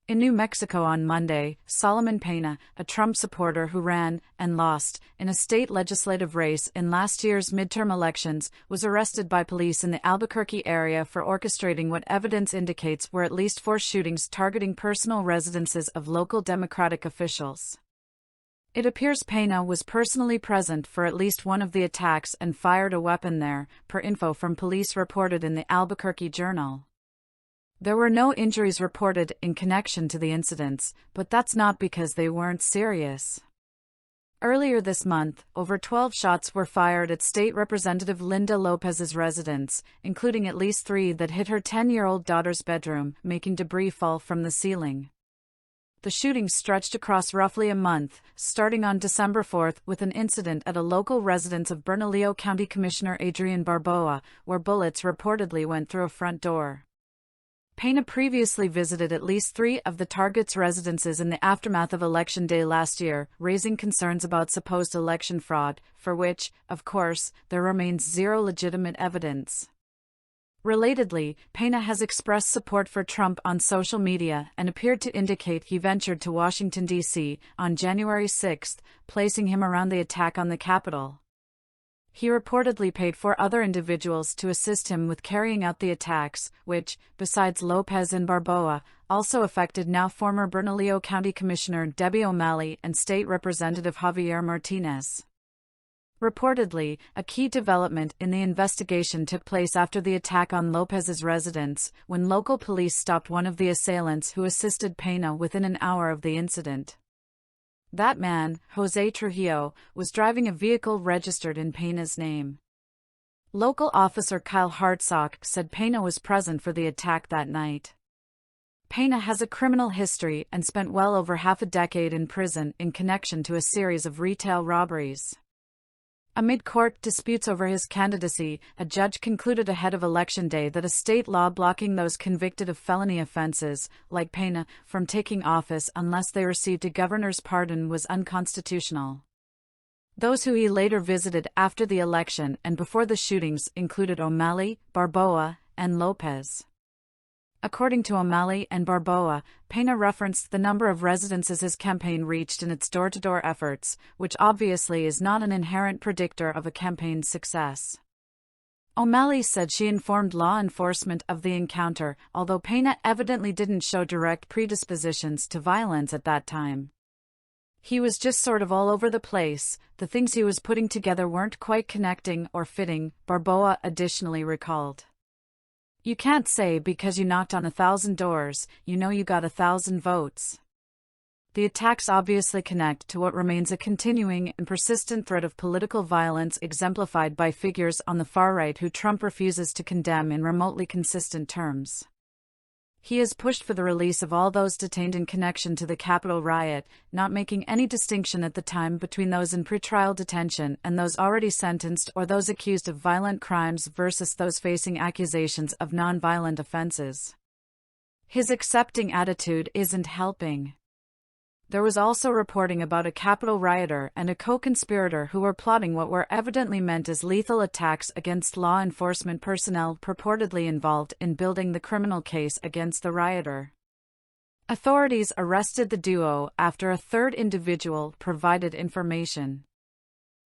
In New Mexico on Monday, Solomon Pena, a Trump supporter who ran, and lost, in a state legislative race in last year's midterm elections, was arrested by police in the Albuquerque area for orchestrating what evidence indicates were at least 4 shootings targeting personal residences of local Democratic officials. It appears Pena was personally present for at least one of the attacks and fired a weapon there, per info from police reported in the Albuquerque Journal. There were no injuries reported in connection to the incidents, but that's not because they weren't serious. Earlier this month, over 12 shots were fired at State Representative Linda Lopez's residence, including at least 3 that hit her 10-year-old daughter's bedroom, making debris fall from the ceiling. The shooting stretched across roughly a month, starting on December 4th with an incident at a local residence of Bernalillo County Commissioner Adrian Barboa, where bullets reportedly went through a front door. Pena previously visited at least 3 of the target's residences in the aftermath of Election Day last year, raising concerns about supposed election fraud, for which, of course, there remains zero legitimate evidence. Relatedly, Pena has expressed support for Trump on social media and appeared to indicate he ventured to Washington, D.C., on January 6, placing him around the attack on the Capitol. He reportedly paid 4 other individuals to assist him with carrying out the attacks, which, besides Lopez and Barboa, also affected now former Bernalillo County Commissioner Debbie O'Malley and State Representative Javier Martinez. Reportedly, a key development in the investigation took place after the attack on Lopez's residence, when local police stopped one of the assailants who assisted Pena within an hour of the incident. That man, Jose Trujillo, was driving a vehicle registered in Pena's name. Local officer Kyle Hartsock said Pena was present for the attack that night. Pena has a criminal history and spent well over half a decade in prison in connection to a series of retail robberies. Amid court disputes over his candidacy, a judge concluded ahead of Election Day that a state law blocking those convicted of felony offenses, like Pena, from taking office unless they received a governor's pardon was unconstitutional. Those who he later visited after the election and before the shootings included O'Malley, Barboa, and Lopez. According to O'Malley and Barboa, Pena referenced the number of residences his campaign reached in its door-to-door efforts, which obviously is not an inherent predictor of a campaign's success. O'Malley said she informed law enforcement of the encounter, although Pena evidently didn't show direct predispositions to violence at that time. He was just sort of all over the place, the things he was putting together weren't quite connecting or fitting, Barboa additionally recalled. You can't say because you knocked on 1,000 doors, you know you got 1,000 votes. The attacks obviously connect to what remains a continuing and persistent threat of political violence exemplified by figures on the far right who Trump refuses to condemn in remotely consistent terms. He has pushed for the release of all those detained in connection to the Capitol riot, not making any distinction at the time between those in pretrial detention and those already sentenced or those accused of violent crimes versus those facing accusations of nonviolent offenses. His accepting attitude isn't helping. There was also reporting about a Capitol rioter and a co-conspirator who were plotting what were evidently meant as lethal attacks against law enforcement personnel purportedly involved in building the criminal case against the rioter. Authorities arrested the duo after a third individual provided information.